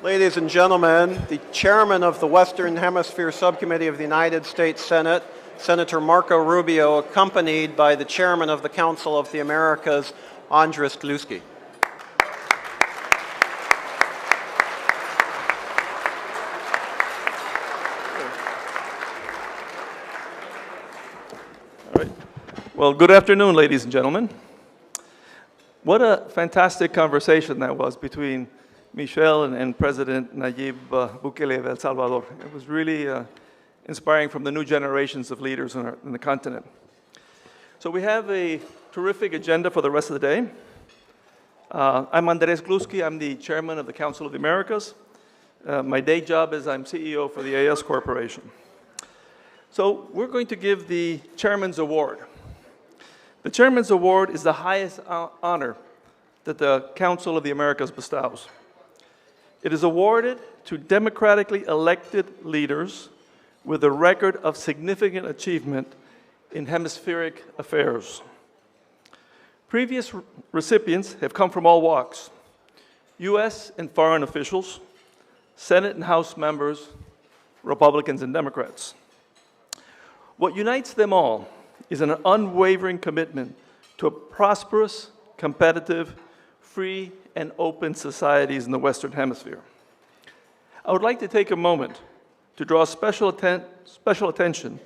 Ladies and gentlemen, the chairman of the Western Hemisphere Subcommittee of the United States Senate, Senator Marco Rubio, accompanied by the chairman of the Council of the Americas, Andris Gluski. All right. Well, good afternoon, ladies and gentlemen. What a fantastic conversation that was between Michelle and President Nayib Bukele of El Salvador. It was really inspiring from the new generations of leaders in the continent. So we have a terrific agenda for the rest of the day. I'm Andres Gluski. I'm the chairman of the Council of the Americas. My day job is I'm CEO for the AS Corporation. So we're going to give the Chairman's Award. The Chairman's Award is the highest honor that the Council of the Americas bestows. It is awarded to democratically elected leaders with a record of significant achievement in hemispheric affairs. Previous recipients have come from all walks: U.S. and foreign officials, Senate and House members, Republicans and Democrats. What unites them all is an unwavering commitment to a prosperous, competitive, free, and open societies in the Western Hemisphere. I would like to take a moment to draw special attention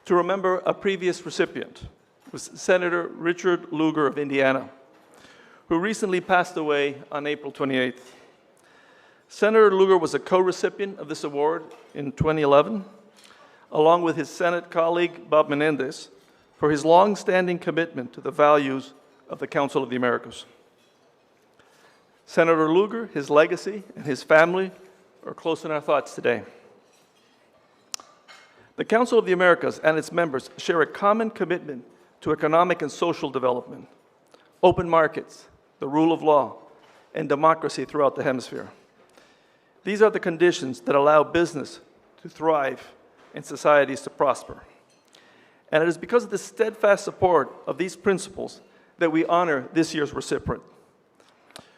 to remember a previous recipient, was Senator Richard Lugar of Indiana, who recently passed away on April 28th. Senator Lugar was a co-recipient of this award in 2011, along with his Senate colleague, Bob Menendez, for his long-standing commitment to the values of the Council of the Americas. Senator Lugar, his legacy, and his family are close in our thoughts today. The Council of the Americas and its members share a common commitment to economic and social development, open markets, the rule of law, and democracy throughout the hemisphere. These are the conditions that allow business to thrive and societies to prosper. And it is because of the steadfast support of these principles that we honor this year's recipient.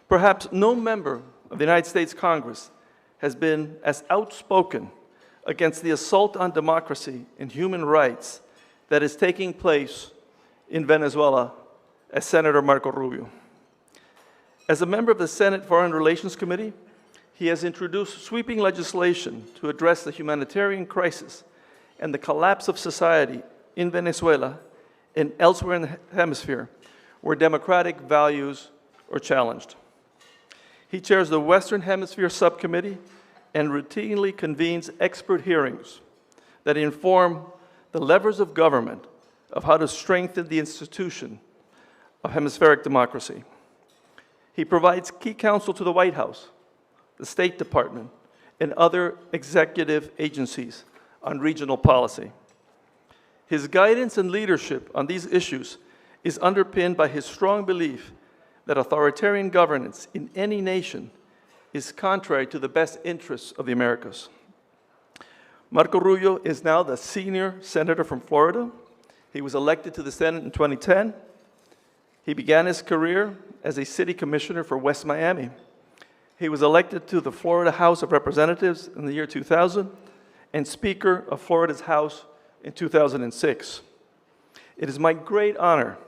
Perhaps no member of the United States Congress has been as outspoken against the assault on democracy and human rights that is taking place in Venezuela as Senator Marco Rubio. As a member of the Senate Foreign Relations Committee, he has introduced sweeping legislation to address the humanitarian crisis and the collapse of society in Venezuela and elsewhere in the hemisphere where democratic values are challenged. He chairs the Western Hemisphere Subcommittee and routinely convenes expert hearings that inform the levers of government of how to strengthen the institution of hemispheric democracy. He provides key counsel to the White House, the State Department, and other executive agencies on regional policy. His guidance and leadership on these issues is underpinned by his strong belief that authoritarian governance in any nation is contrary to the best interests of the Americas. Marco Rubio is now the senior senator from Florida. He was elected to the Senate in 2010. He began his career as a city commissioner for West Miami. He was elected to the Florida House of Representatives in the year 2000 and Speaker of Florida's House in 2006. It is my great honor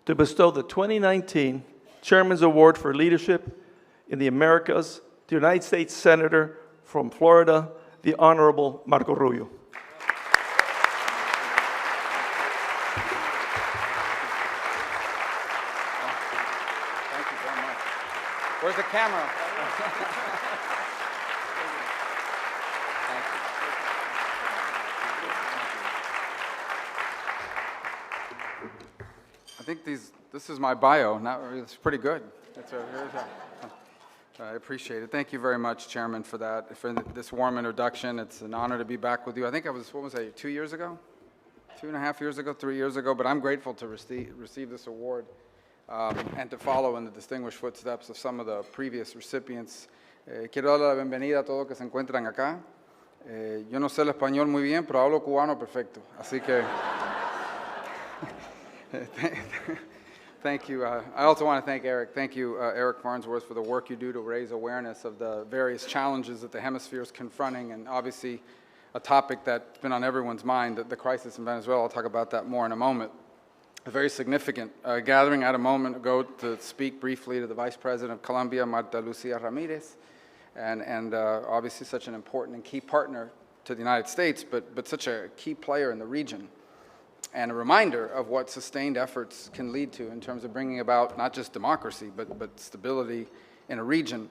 to bestow the 2019 Chairman's Award for Leadership in the Americas to United States Senator from Florida, the Honorable Marco Rubio. Thank you very much. Where's the camera? I think this is my bio. It's pretty good. I appreciate it. Thank you very much, Chairman, for that, for this warm introduction. It's an honor to be back with you. I think I was, 2 years ago? 2.5 years ago, 3 years ago, but I'm grateful to receive this award and to follow in the distinguished footsteps of some of the previous recipients. Quiero dar la bienvenida a todos que se encuentran acá. Yo no sé el español muy bien, pero hablo cubano perfecto. Así que Thank you. I also want to thank Eric. Thank you, Eric Farnsworth, for the work you do to raise awareness of the various challenges that the hemisphere is confronting, and obviously a topic that's been on everyone's mind, the crisis in Venezuela. I'll talk about that more in a moment. A very significant gathering at a moment ago to speak briefly to the Vice President of Colombia, Marta Lucia Ramirez, and obviously such an important and key partner to the United States, but such a key player in the region, and a reminder of what sustained efforts can lead to in terms of bringing about not just democracy, but stability in a region.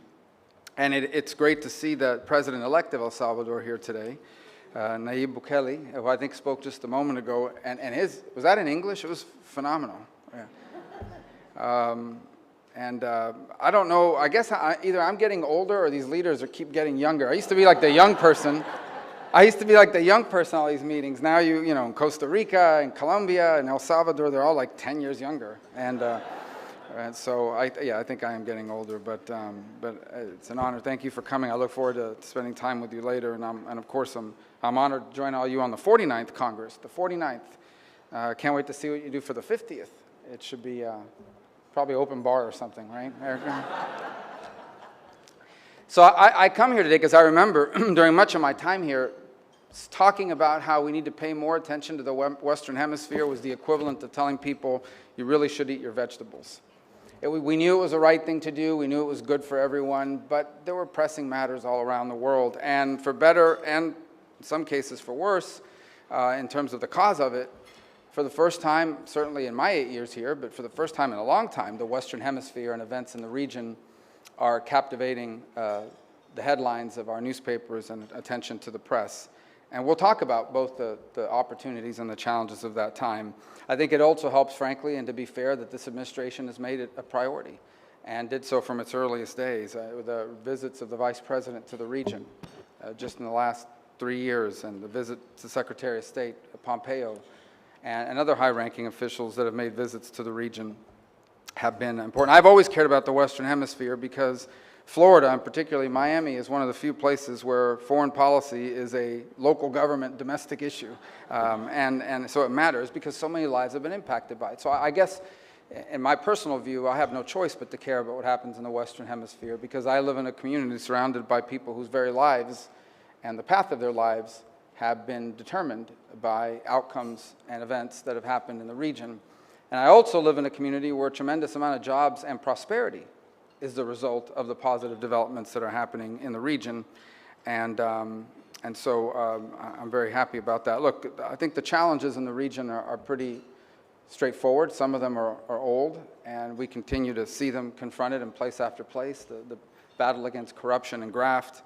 And it's great to see the President-elect of El Salvador here today, Nayib Bukele, who I think spoke just a moment ago, and his, was that in English? It was phenomenal. Yeah. I don't know, I guess either I'm getting older or these leaders keep getting younger. I used to be like the young person. I used to be like the young person at all these meetings. Now you know, in Costa Rica and Colombia and El Salvador, they're all like 10 years younger. And so I think I am getting older, but it's an honor. Thank you for coming. I look forward to spending time with you later. And of course, I'm honored to join all you on the 49th Congress, the 49th. Can't wait to see what you do for the 50th. It should be probably open bar or something, right, Erica? So I come here today because I remember during much of my time here, talking about how we need to pay more attention to the Western Hemisphere was the equivalent of telling people you really should eat your vegetables. We knew it was the right thing to do. We knew it was good for everyone, but there were pressing matters all around the world. And for better and in some cases for worse, in terms of the cause of it, for the first time, certainly in my 8 years here, but for the first time in a long time, the Western Hemisphere and events in the region are captivating the headlines of our newspapers and attention to the press. And we'll talk about both the opportunities and the challenges of that time. I think it also helps, frankly, and to be fair, that this administration has made it a priority and did so from its earliest days. With the visits of the Vice President to the region just in the last 3 years, and the visit to Secretary of State Pompeo, and other high-ranking officials that have made visits to the region have been important. I've always cared about the Western Hemisphere because Florida, and particularly Miami, is one of the few places where foreign policy is a local government domestic issue. And so it matters because so many lives have been impacted by it. So I guess, in my personal view, I have no choice but to care about what happens in the Western Hemisphere because I live in a community surrounded by people whose very lives and the path of their lives have been determined by outcomes and events that have happened in the region. And I also live in a community where a tremendous amount of jobs and prosperity is the result of the positive developments that are happening in the region. And so I'm very happy about that. Look, I think the challenges in the region are pretty straightforward. Some of them are old, and we continue to see them confronted in place after place. The battle against corruption and graft,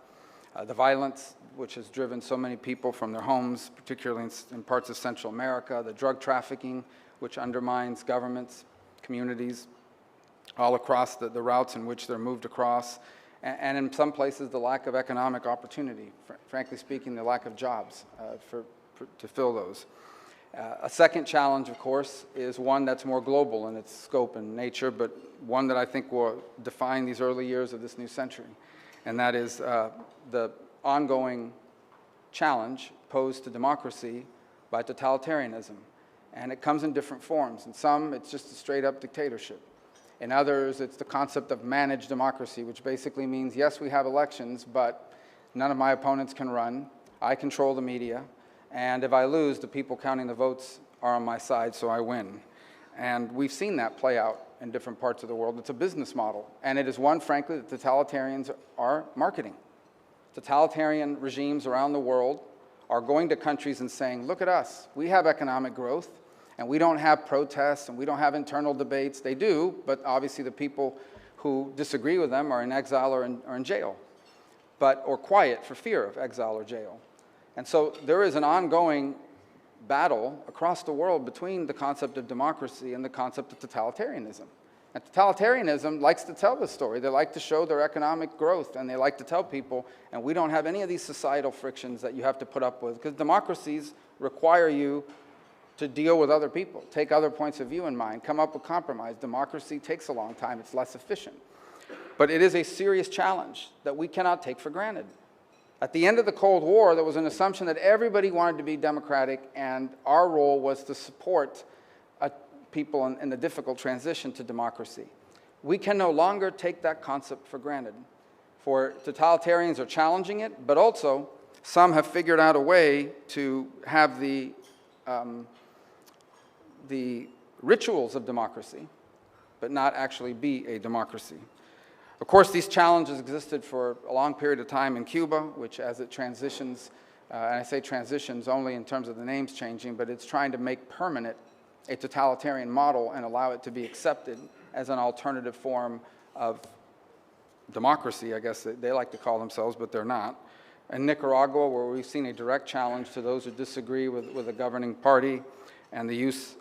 the violence which has driven so many people from their homes, particularly in parts of Central America, the drug trafficking, which undermines governments, communities, all across the routes in which they're moved across, and in some places the lack of economic opportunity, frankly speaking, the lack of jobs to fill those. A second challenge, of course, is one that's more global in its scope and nature, but one that I think will define these early years of this new century, and that is the ongoing challenge posed to democracy by totalitarianism. And it comes in different forms. In some, it's just a straight-up dictatorship. In others, it's the concept of managed democracy, which basically means, yes, we have elections, but none of my opponents can run. I control the media. And if I lose, the people counting the votes are on my side, so I win. And we've seen that play out in different parts of the world. It's a business model. And it is one, frankly, that totalitarians are marketing. Totalitarian regimes around the world are going to countries and saying, look at us, we have economic growth, and we don't have protests, and we don't have internal debates. They do, but obviously the people who disagree with them are in exile or in jail, or quiet for fear of exile or jail. And so there is an ongoing battle across the world between the concept of democracy and the concept of totalitarianism. And totalitarianism likes to tell the story. They like to show their economic growth, and they like to tell people, and we don't have any of these societal frictions that you have to put up with, because democracies require you to deal with other people, take other points of view in mind, come up with compromise. Democracy takes a long time. It's less efficient. But it is a serious challenge that we cannot take for granted. At the end of the Cold War, there was an assumption that everybody wanted to be democratic, and our role was to support people in the difficult transition to democracy. We can no longer take that concept for granted. For totalitarians are challenging it, but also some have figured out a way to have the rituals of democracy, but not actually be a democracy. Of course, these challenges existed for a long period of time in Cuba, which as it transitions, and I say transitions only in terms of the names changing, but it's trying to make permanent a totalitarian model and allow it to be accepted as an alternative form of democracy, I guess they like to call themselves, but they're not. In Nicaragua, where we've seen a direct challenge to those who disagree with the governing party, and the use,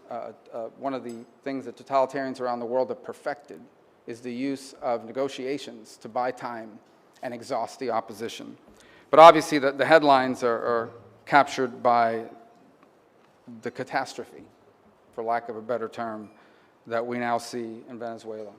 one of the things that totalitarians around the world have perfected is the use of negotiations to buy time and exhaust the opposition. But obviously the headlines are captured by the catastrophe, for lack of a better term, that we now see in Venezuela.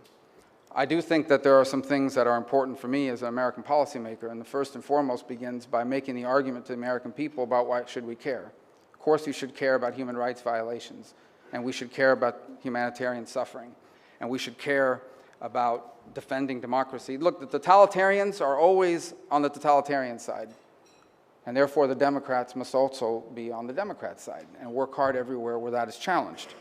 I do think that there are some things that are important for me as an American policymaker, and the first and foremost begins by making the argument to the American people about why should we care. Of course, we should care about human rights violations, and we should care about humanitarian suffering, and we should care about defending democracy. Look, the totalitarians are always on the totalitarian side, and therefore the Democrats must also be on the Democrat side and work hard everywhere where that is challenged.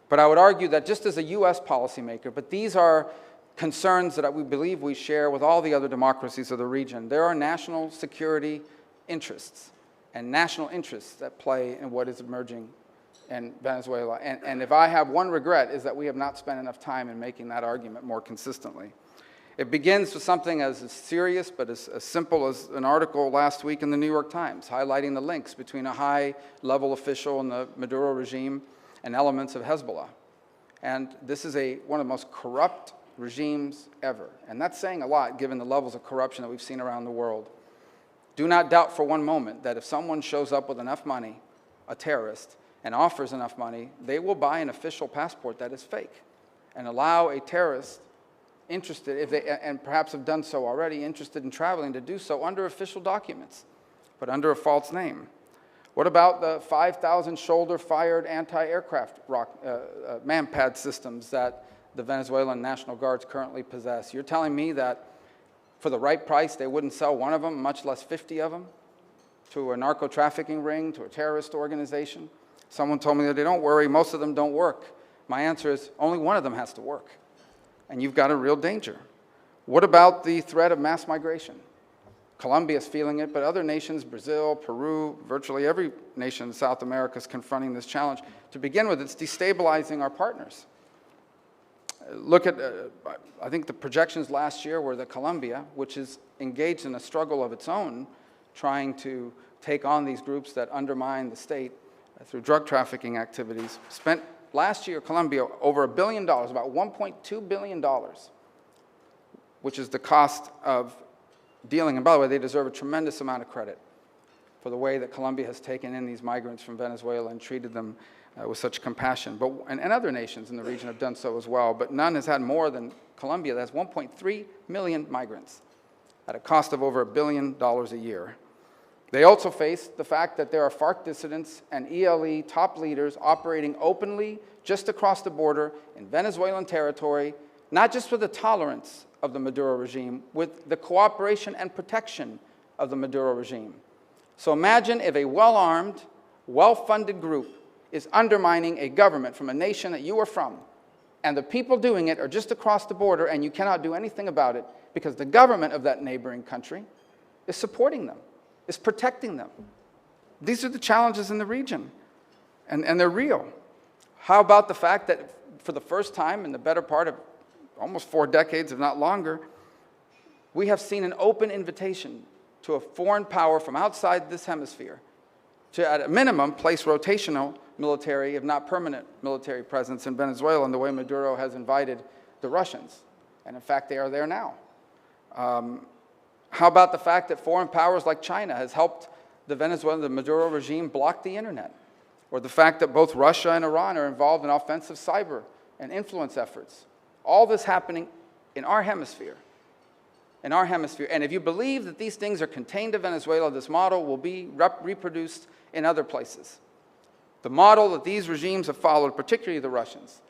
But I would argue that just as a U.S. policymaker, but these are concerns that we believe we share with all the other democracies of the region. There are national security interests and national interests at play in what is emerging in Venezuela. And if I have one regret, is that we have not spent enough time in making that argument more consistently. It begins with something as serious but as simple as an article last week in the New York Times highlighting the links between a high-level official in the Maduro regime and elements of Hezbollah. And this is one of the most corrupt regimes ever. And that's saying a lot given the levels of corruption that we've seen around the world. Do not doubt for one moment that if someone shows up with enough money, a terrorist, and offers enough money, they will buy an official passport that is fake and allow a terrorist interested, if they, and perhaps have done so already, interested in traveling to do so under official documents, but under a false name. What about the 5,000 shoulder-fired anti-aircraft man-pad systems that the Venezuelan National Guards currently possess? You're telling me that for the right price, they wouldn't sell one of them, much less 50 of them, to a narco-trafficking ring, to a terrorist organization? Someone told me that they don't worry, most of them don't work. My answer is only one of them has to work, and you've got a real danger. What about the threat of mass migration? Colombia is feeling it, but other nations, Brazil, Peru, virtually every nation in South America is confronting this challenge. To begin with, it's destabilizing our partners. Look at, I think the projections last year were that Colombia, which is engaged in a struggle of its own, trying to take on these groups that undermine the state through drug trafficking activities, spent last year, Colombia, over $1 billion, about $1.2 billion, which is the cost of dealing. And by the way, they deserve a tremendous amount of credit for the way that Colombia has taken in these migrants from Venezuela and treated them with such compassion. And other nations in the region have done so as well, but none has had more than Colombia. That's 1.3 million migrants at a cost of over $1 billion a year. They also face the fact that there are FARC dissidents and ELE top leaders operating openly just across the border in Venezuelan territory, not just with the tolerance of the Maduro regime, with the cooperation and protection of the Maduro regime. So imagine if a well-armed, well-funded group is undermining a government from a nation that you are from, and the people doing it are just across the border, and you cannot do anything about it because the government of that neighboring country is supporting them, is protecting them. These are the challenges in the region, and they're real. How about the fact that for the first time in the better part of almost 4 decades, if not longer, we have seen an open invitation to a foreign power from outside this hemisphere to, at a minimum, place rotational military, if not permanent military presence in Venezuela in the way Maduro has invited the Russians. And in fact, they are there now. How about the fact that foreign powers like China has helped the Maduro regime block the internet? Or the fact that both Russia and Iran are involved in offensive cyber and influence efforts. All this happening in our hemisphere. In our hemisphere. And if you believe that these things are contained to Venezuela, this model will be reproduced in other places. The model that these regimes have followed, particularly the Russians,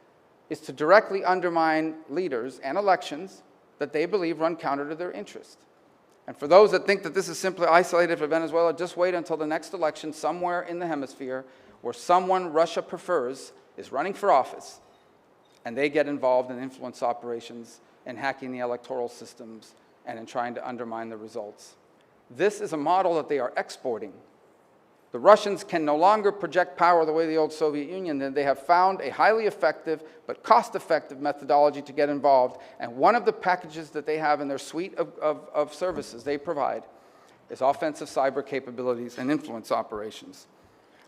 is to directly undermine leaders and elections that they believe run counter to their interest. And for those that think that this is simply isolated for Venezuela, just wait until the next election somewhere in the hemisphere where someone Russia prefers is running for office, and they get involved in influence operations and hacking the electoral systems and in trying to undermine the results. This is a model that they are exporting. The Russians can no longer project power the way the old Soviet Union did. They have found a highly effective but cost-effective methodology to get involved, and one of the packages that they have in their suite of services they provide is offensive cyber capabilities and influence operations.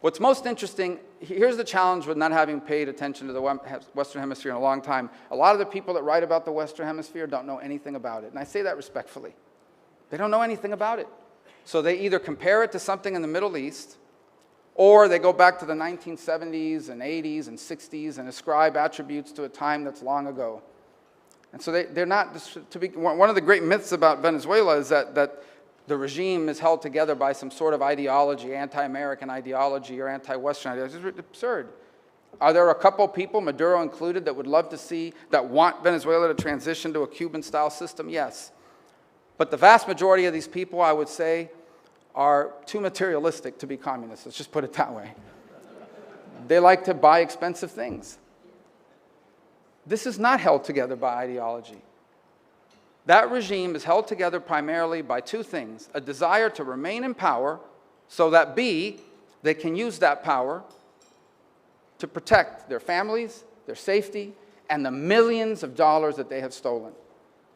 What's most interesting, here's the challenge with not having paid attention to the Western Hemisphere in a long time. A lot of the people that write about the Western Hemisphere don't know anything about it, and I say that respectfully. They don't know anything about it. So they either compare it to something in the Middle East, or they go back to the 1970s and 80s and 60s and ascribe attributes to a time that's long ago. And so they're not, one of the great myths about Venezuela is that the regime is held together by some sort of ideology, anti-American ideology or anti-Western ideology. It's absurd. Are there a couple people, Maduro included, that would love to see, that want Venezuela to transition to a Cuban-style system? Yes. But the vast majority of these people, I would say, are too materialistic to be communists. Let's just put it that way. They like to buy expensive things. This is not held together by ideology. That regime is held together primarily by two things: a desire to remain in power so that, B, they can use that power to protect their families, their safety, and the millions of dollars that they have stolen.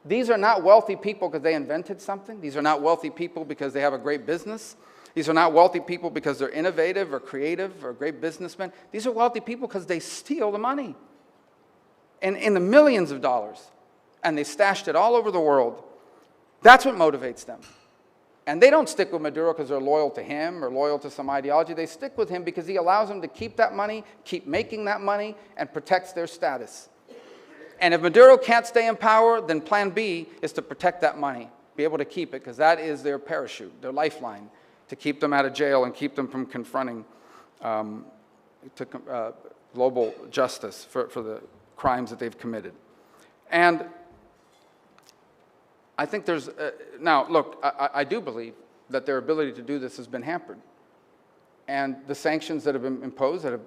These are not wealthy people because they invented something. These are not wealthy people because they have a great business. These are not wealthy people because they're innovative or creative or great businessmen. These are wealthy people because they steal the money, and in the millions of dollars, and they stashed it all over the world. That's what motivates them. And they don't stick with Maduro because they're loyal to him or loyal to some ideology. They stick with him because he allows them to keep that money, keep making that money, and protects their status. And if Maduro can't stay in power, then plan B is to protect that money, be able to keep it, because that is their parachute, their lifeline, to keep them out of jail and keep them from confronting global justice for the crimes that they've committed. And I think there's, now look, I do believe that their ability to do this has been hampered. And the sanctions that have been imposed, that have,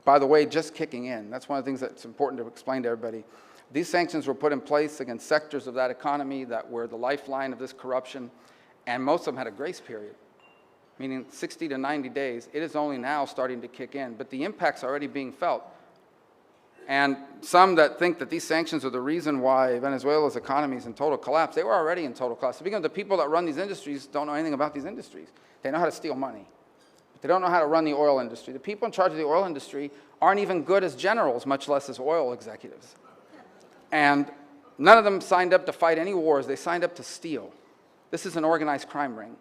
by the way, just kicking in, that's one of the things that's important to explain to everybody. These sanctions were put in place against sectors of that economy that were the lifeline of this corruption, and most of them had a grace period, meaning 60 to 90 days. It is only now starting to kick in, but the impact's already being felt. And some that think that these sanctions are the reason why Venezuela's economy is in total collapse, they were already in total collapse. Speaking of the people that run these industries, don't know anything about these industries. They know how to steal money, but they don't know how to run the oil industry. The people in charge of the oil industry aren't even good as generals, much less as oil executives. And none of them signed up to fight any wars. They signed up to steal. This is an organized crime ring.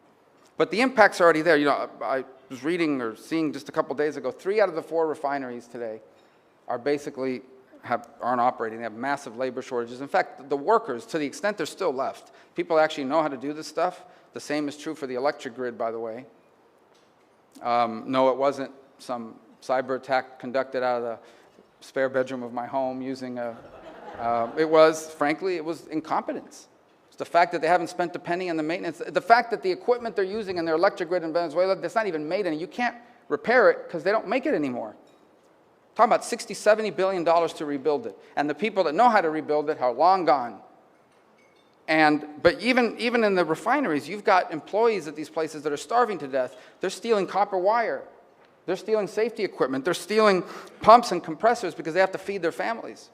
But the impact's already there. You know, I was reading or seeing just a couple days ago, 3 out of the 4 refineries today are basically aren't operating. They have massive labor shortages. In fact, the workers, to the extent they're still left, people actually know how to do this stuff. The same is true for the electric grid, by the way. No, it wasn't some cyber attack conducted out of the spare bedroom of my home using a... it was, frankly, it was incompetence. It's the fact that they haven't spent a penny on the maintenance. The fact that the equipment they're using in their electric grid in Venezuela, that's not even made any. You can't repair it because they don't make it anymore. Talking about $60, $70 billion to rebuild it. And the people that know how to rebuild it are long gone. But even in the refineries, you've got employees at these places that are starving to death. They're stealing copper wire. They're stealing safety equipment. They're stealing pumps and compressors because they have to feed their families.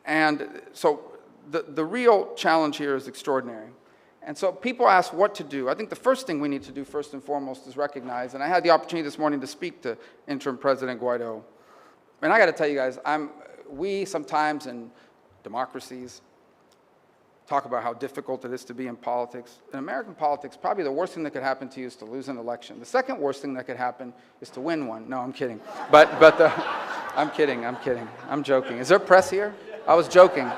And so the real challenge here is extraordinary. And so people ask what to do. I think the first thing we need to do first and foremost is recognize, and I had the opportunity this morning to speak to interim President Guaido. And I got to tell you guys, we sometimes in democracies talk about how difficult it is to be in politics. In American politics, probably the worst thing that could happen to you is to lose an election. The second worst thing that could happen is to win one. No, I'm kidding. I'm kidding. I'm joking. Is there press here? I was joking.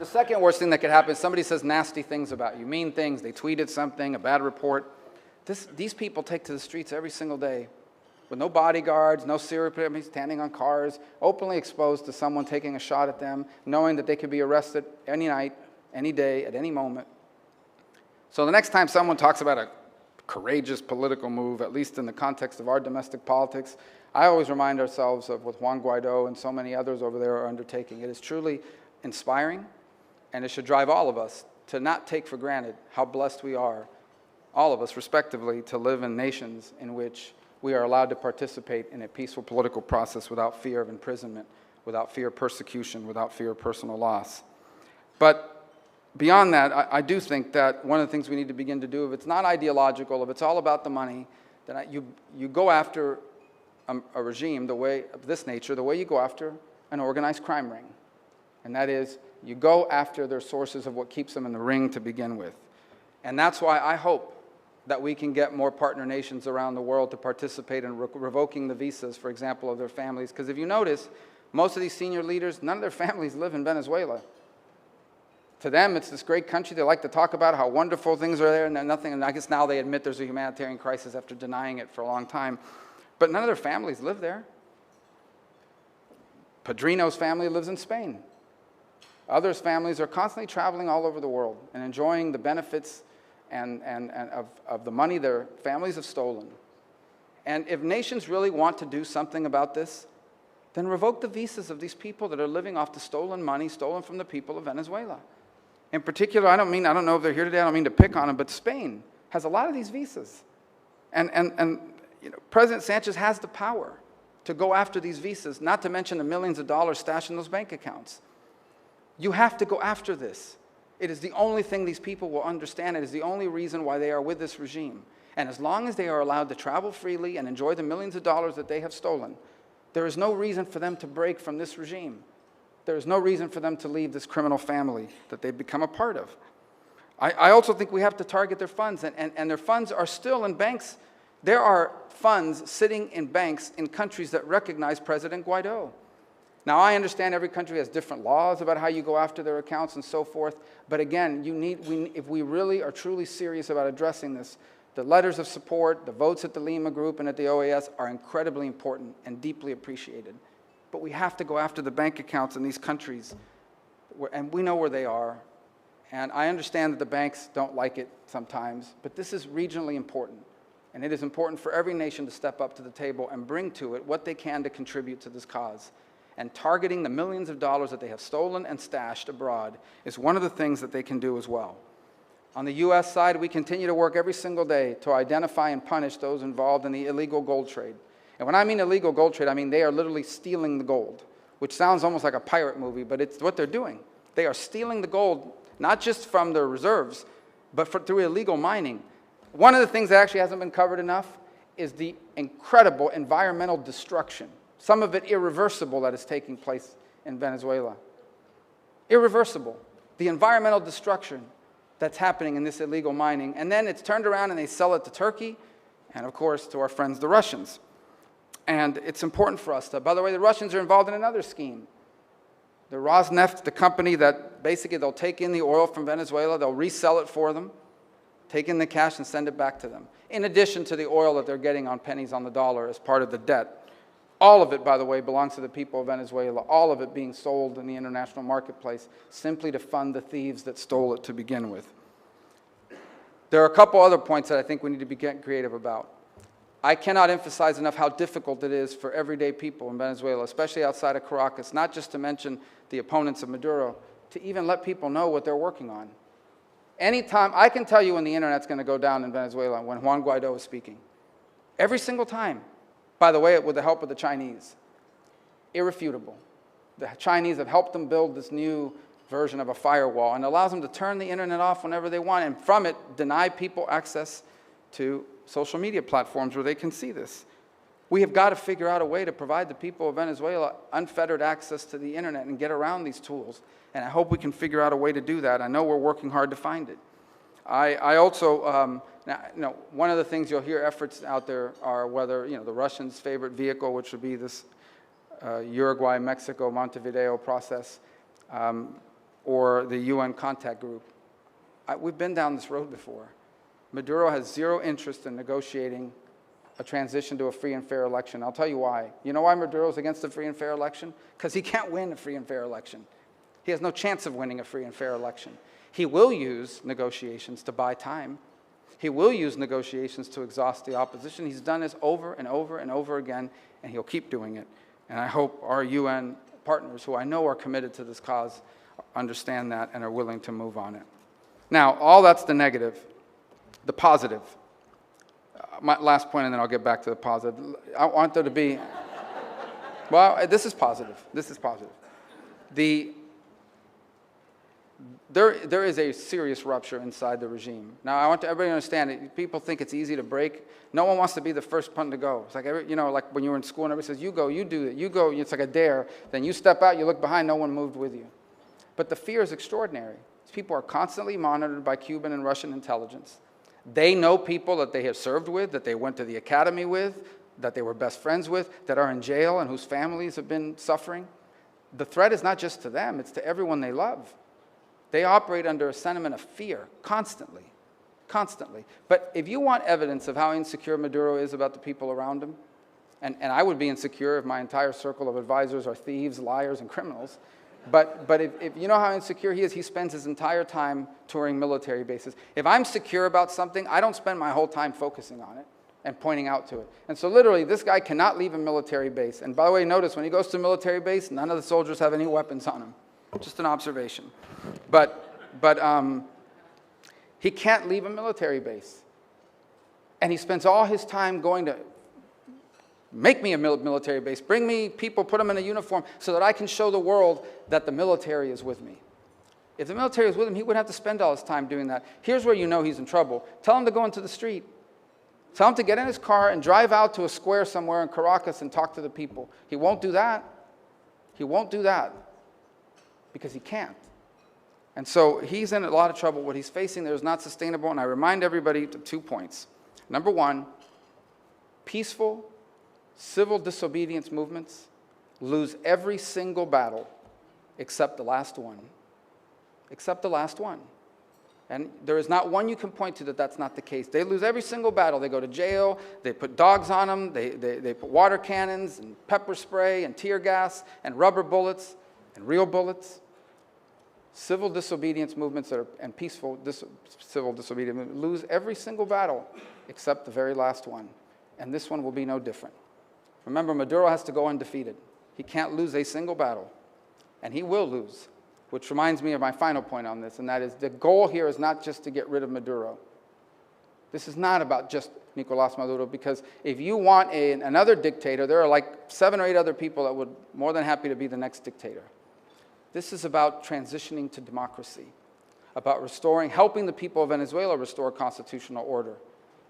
The second worst thing that could happen is somebody says nasty things about you, mean things. They tweeted something, a bad report. These people take to the streets every single day. with no bodyguards, no serial criminals standing on cars, openly exposed to someone taking a shot at them, knowing that they could be arrested any night, any day, at any moment. So the next time someone talks about a courageous political move, at least in the context of our domestic politics, I always remind ourselves of what Juan Guaido and so many others over there are undertaking. It is truly inspiring, and it should drive all of us to not take for granted how blessed we are, all of us respectively, to live in nations in which we are allowed to participate in a peaceful political process without fear of imprisonment, without fear of persecution, without fear of personal loss. But beyond that, I do think that one of the things we need to begin to do, if it's not ideological, if it's all about the money, then you go after a regime of this nature the way you go after an organized crime ring. And that is, you go after their sources of what keeps them in the ring to begin with. And that's why I hope that we can get more partner nations around the world to participate in revoking the visas, for example, of their families. Because if you notice, most of these senior leaders, none of their families live in Venezuela. To them, it's this great country. They like to talk about how wonderful things are there and nothing. And I guess now they admit there's a humanitarian crisis after denying it for a long time. But none of their families live there. Padrino's family lives in Spain. Others' families are constantly traveling all over the world and enjoying the benefits of the money their families have stolen. And if nations really want to do something about this, then revoke the visas of these people that are living off the stolen money stolen from the people of Venezuela. In particular, I don't know if they're here today, I don't mean to pick on them, but Spain has a lot of these visas. And President Sanchez has the power to go after these visas, not to mention the millions of dollars stashed in those bank accounts. You have to go after this. It is the only thing these people will understand. It is the only reason why they are with this regime. And as long as they are allowed to travel freely and enjoy the millions of dollars that they have stolen, there is no reason for them to break from this regime. There is no reason for them to leave this criminal family that they've become a part of. I also think we have to target their funds, and their funds are still in banks. There are funds sitting in banks in countries that recognize President Guaido. Now, I understand every country has different laws about how you go after their accounts and so forth, but again, if we really are truly serious about addressing this, the letters of support, the votes at the Lima Group and at the OAS are incredibly important and deeply appreciated. But we have to go after the bank accounts in these countries, and we know where they are. And I understand that the banks don't like it sometimes, but this is regionally important. And it is important for every nation to step up to the table and bring to it what they can to contribute to this cause. And targeting the millions of dollars that they have stolen and stashed abroad is one of the things that they can do as well. On the U.S. side, we continue to work every single day to identify and punish those involved in the illegal gold trade. And when I mean illegal gold trade, I mean they are literally stealing the gold, which sounds almost like a pirate movie, but it's what they're doing. They are stealing the gold, not just from their reserves, but through illegal mining. One of the things that actually hasn't been covered enough is the incredible environmental destruction, some of it irreversible, that is taking place in Venezuela. Irreversible. The environmental destruction that's happening in this illegal mining. And then it's turned around and they sell it to Turkey and, of course, to our friends, the Russians. And it's important for us to, by the way, the Russians are involved in another scheme. The Rosneft, the company that basically they'll take in the oil from Venezuela, they'll resell it for them, take in the cash and send it back to them, in addition to the oil that they're getting on pennies on the dollar as part of the debt. All of it, by the way, belongs to the people of Venezuela, all of it being sold in the international marketplace simply to fund the thieves that stole it to begin with. There are a couple other points that I think we need to be getting creative about. I cannot emphasize enough how difficult it is for everyday people in Venezuela, especially outside of Caracas, not just to mention the opponents of Maduro, to even let people know what they're working on. Anytime, I can tell you when the internet's going to go down in Venezuela, when Juan Guaido is speaking. Every single time. By the way, with the help of the Chinese. Irrefutable. The Chinese have helped them build this new version of a firewall and allows them to turn the internet off whenever they want, and from it, deny people access to social media platforms where they can see this. We have got to figure out a way to provide the people of Venezuela unfettered access to the internet and get around these tools. And I hope we can figure out a way to do that. I know we're working hard to find it. I also, one of the things you'll hear efforts out there are whether, the Russians' favorite vehicle, which would be this Uruguay, Mexico, Montevideo process, or the UN contact group. We've been down this road before. Maduro has zero interest in negotiating a transition to a free and fair election. I'll tell you why. You know why Maduro's against a free and fair election? Because he can't win a free and fair election. He has no chance of winning a free and fair election. He will use negotiations to buy time. He will use negotiations to exhaust the opposition. He's done this over and over and over again, and he'll keep doing it. And I hope our UN partners, who I know are committed to this cause, understand that and are willing to move on it. Now, all that's the negative. The positive. My last point, and then I'll get back to the positive. I want there to be, well, this is positive. This is positive. There is a serious rupture inside the regime. Now, I want everybody to understand it. People think it's easy to break. No one wants to be the first one to go. It's like, like when you were in school and everybody says, you go, you do it, you go, it's like a dare. Then you step out, you look behind, no one moved with you. But the fear is extraordinary. These people are constantly monitored by Cuban and Russian intelligence. They know people that they have served with, that they went to the academy with, that they were best friends with, that are in jail and whose families have been suffering. The threat is not just to them, it's to everyone they love. They operate under a sentiment of fear constantly, constantly. But if you want evidence of how insecure Maduro is about the people around him, and I would be insecure if my entire circle of advisors are thieves, liars, and criminals, but if you know how insecure he is, he spends his entire time touring military bases. If I'm secure about something, I don't spend my whole time focusing on it and pointing out to it. And so literally, this guy cannot leave a military base. And by the way, notice when he goes to a military base, none of the soldiers have any weapons on him. Just an observation. But he can't leave a military base. And he spends all his time going to make me a military base, bring me people, put them in a uniform so that I can show the world that the military is with me. If the military was with him, he wouldn't have to spend all his time doing that. Here's where you know he's in trouble. Tell him to go into the street. Tell him to get in his car and drive out to a square somewhere in Caracas and talk to the people. He won't do that. He won't do that because he can't. And so he's in a lot of trouble. What he's facing there is not sustainable, and I remind everybody of 2 points. Number one, peaceful civil disobedience movements lose every single battle except the last one. Except the last one. And there is not one you can point to that that's not the case. They lose every single battle. They go to jail. They put dogs on them. They put water cannons and pepper spray and tear gas and rubber bullets and real bullets. Civil disobedience movements and peaceful civil disobedience movements lose every single battle except the very last one. And this one will be no different. Remember, Maduro has to go undefeated. He can't lose a single battle. And he will lose. Which reminds me of my final point on this, and that is the goal here is not just to get rid of Maduro. This is not about just Nicolás Maduro, because if you want another dictator, there are like 7 or 8 other people that would more than happy to be the next dictator. This is about transitioning to democracy, about helping the people of Venezuela restore constitutional order.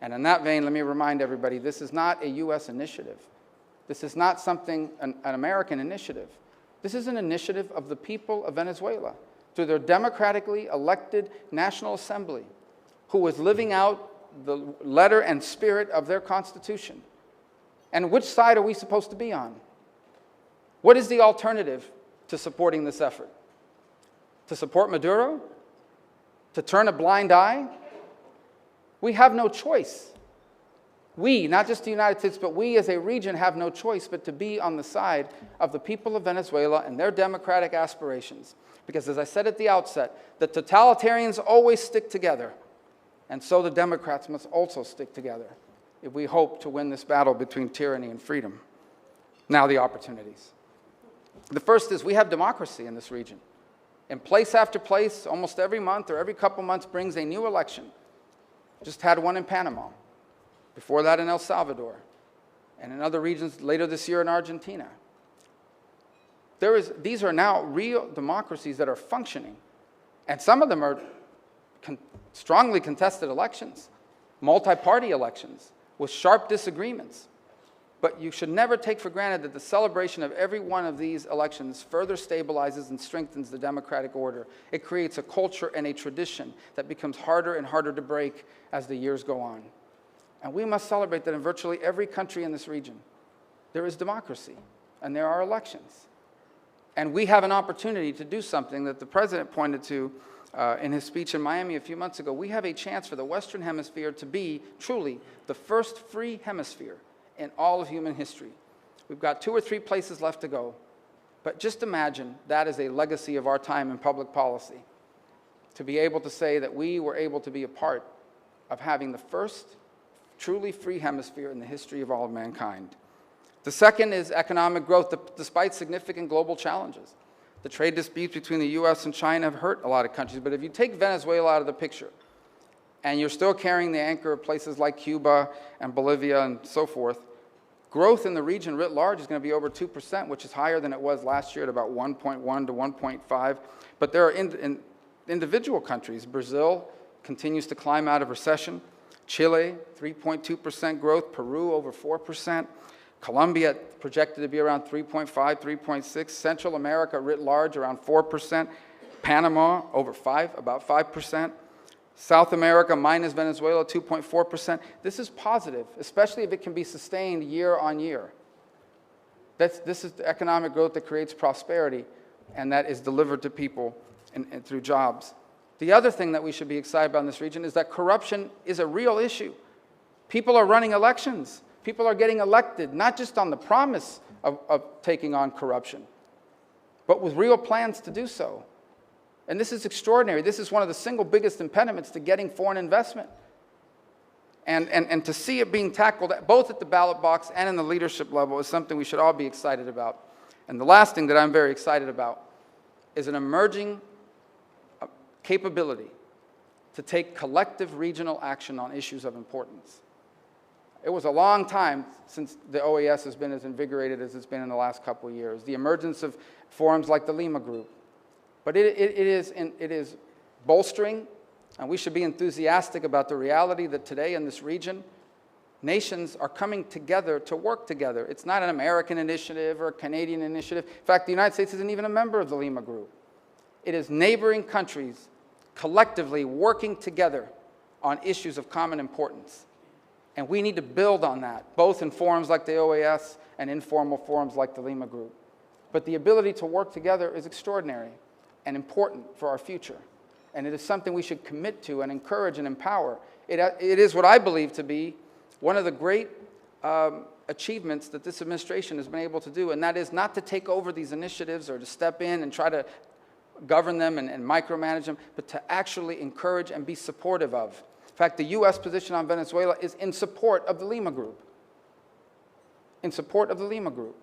And in that vein, let me remind everybody, this is not a U.S. initiative. This is not an American initiative. This is an initiative of the people of Venezuela through their democratically elected National Assembly, who is living out the letter and spirit of their Constitution. And which side are we supposed to be on? What is the alternative to supporting this effort? To support Maduro? To turn a blind eye? We have no choice. We, not just the United States, but we as a region have no choice but to be on the side of the people of Venezuela and their democratic aspirations. Because as I said at the outset, the totalitarians always stick together. And so the Democrats must also stick together if we hope to win this battle between tyranny and freedom. Now the opportunities. The first is we have democracy in this region. In place after place, almost every month or every couple months brings a new election. Just had one in Panama. Before that in El Salvador, and in other regions later this year in Argentina. These are now real democracies that are functioning, and some of them are strongly contested elections, multi-party elections with sharp disagreements. But you should never take for granted that the celebration of every one of these elections further stabilizes and strengthens the democratic order. It creates a culture and a tradition that becomes harder and harder to break as the years go on. And we must celebrate that in virtually every country in this region, there is democracy and there are elections. And we have an opportunity to do something that the president pointed to in his speech in Miami a few months ago, we have a chance for the Western Hemisphere to be truly the first free hemisphere in all of human history. We've got 2 or 3 places left to go, but just imagine that is a legacy of our time in public policy, to be able to say that we were able to be a part of having the first truly free hemisphere in the history of all of mankind. The second is economic growth, despite significant global challenges. The trade disputes between the U.S. and China have hurt a lot of countries, but if you take Venezuela out of the picture, and you're still carrying the anchor of places like Cuba and Bolivia and so forth, growth in the region writ large is going to be over 2%, which is higher than it was last year at about 1.1 to 1.5. But there are individual countries. Brazil continues to climb out of recession. Chile, 3.2% growth. Peru, over 4%. Colombia projected to be around 3.5, 3.6. Central America writ large around 4%. Panama over 5, about 5%. South America minus Venezuela 2.4%. This is positive, especially if it can be sustained year on year. This is the economic growth that creates prosperity and that is delivered to people and through jobs. The other thing that we should be excited about in this region is that corruption is a real issue. People are running elections. People are getting elected, not just on the promise of taking on corruption, but with real plans to do so. And this is extraordinary. This is one of the single biggest impediments to getting foreign investment. And to see it being tackled both at the ballot box and in the leadership level is something we should all be excited about. And the last thing that I'm very excited about is an emerging capability to take collective regional action on issues of importance. It was a long time since the OAS has been as invigorated as it's been in the last couple of years. The emergence of forums like the Lima Group. But it is bolstering, and we should be enthusiastic about the reality that today in this region, nations are coming together to work together. It's not an American initiative or a Canadian initiative. In fact, the United States isn't even a member of the Lima Group. It is neighboring countries collectively working together on issues of common importance. And we need to build on that, both in forums like the OAS and informal forums like the Lima Group. But the ability to work together is extraordinary and important for our future. And it is something we should commit to and encourage and empower. It is what I believe to be one of the great achievements that this administration has been able to do, and that is not to take over these initiatives or to step in and try to govern them and micromanage them, but to actually encourage and be supportive of. In fact, the U.S. position on Venezuela is in support of the Lima Group. In support of the Lima Group.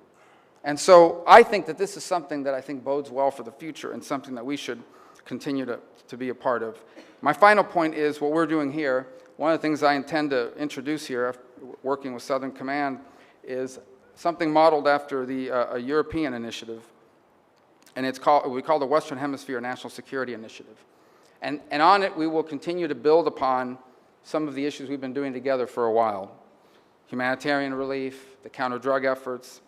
And so I think that this is something that I think bodes well for the future and something that we should continue to be a part of. My final point is what we're doing here. One of the things I intend to introduce here, working with Southern Command, is something modeled after a European initiative. And we call the Western Hemisphere National Security Initiative. And on it, we will continue to build upon some of the issues we've been doing together for a while. Humanitarian relief, the counter-drug efforts,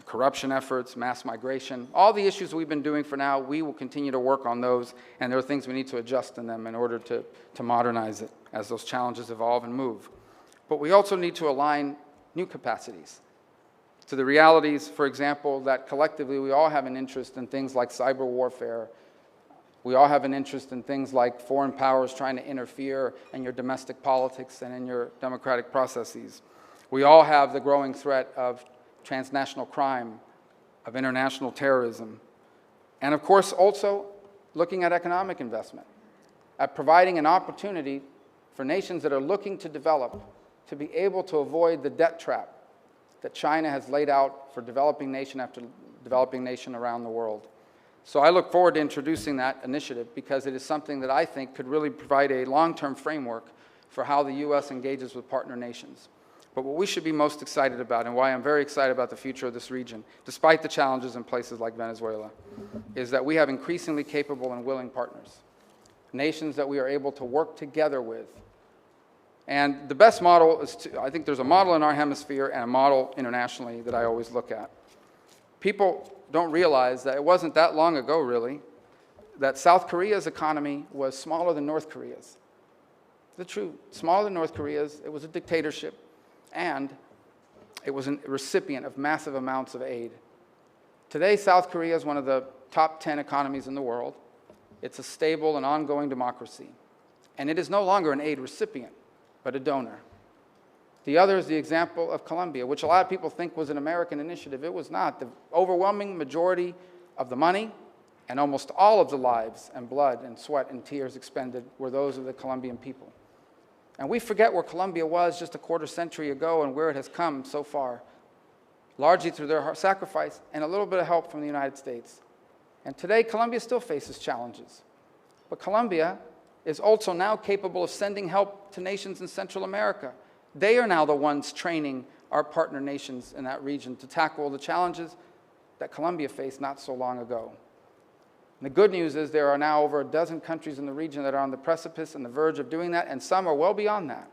corruption efforts, mass migration, all the issues we've been doing for now, we will continue to work on those, and there are things we need to adjust in them in order to modernize it as those challenges evolve and move. But we also need to align new capacities to the realities, for example, that collectively we all have an interest in things like cyber warfare. We all have an interest in things like foreign powers trying to interfere in your domestic politics and in your democratic processes. We all have the growing threat of transnational crime, of international terrorism, and of course also looking at economic investment, at providing an opportunity for nations that are looking to develop to be able to avoid the debt trap that China has laid out for developing nation after developing nation around the world. So I look forward to introducing that initiative because it is something that I think could really provide a long-term framework for how the U.S. engages with partner nations. But what we should be most excited about, and why I'm very excited about the future of this region, despite the challenges in places like Venezuela, is that we have increasingly capable and willing partners, nations that we are able to work together with. And the best model is I think there's a model in our hemisphere and a model internationally that I always look at. People don't realize that it wasn't that long ago, really, that South Korea's economy was smaller than North Korea's. The truth, smaller than North Korea's. It was a dictatorship, and it was a recipient of massive amounts of aid. Today, South Korea is one of the top 10 economies in the world. It's a stable and ongoing democracy. And it is no longer an aid recipient, but a donor. The other is the example of Colombia, which a lot of people think was an American initiative. It was not. The overwhelming majority of the money and almost all of the lives and blood and sweat and tears expended were those of the Colombian people. And we forget where Colombia was just a quarter century ago and where it has come so far, largely through their sacrifice and a little bit of help from the United States. And today, Colombia still faces challenges. But Colombia is also now capable of sending help to nations in Central America. They are now the ones training our partner nations in that region to tackle the challenges that Colombia faced not so long ago. And the good news is there are now over a dozen countries in the region that are on the precipice and the verge of doing that, and some are well beyond that.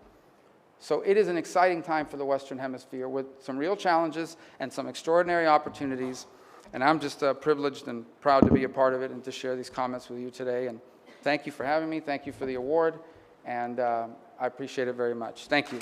So it is an exciting time for the Western Hemisphere with some real challenges and some extraordinary opportunities. And I'm just privileged and proud to be a part of it and to share these comments with you today. And thank you for having me. Thank you for the award. And I appreciate it very much. Thank you.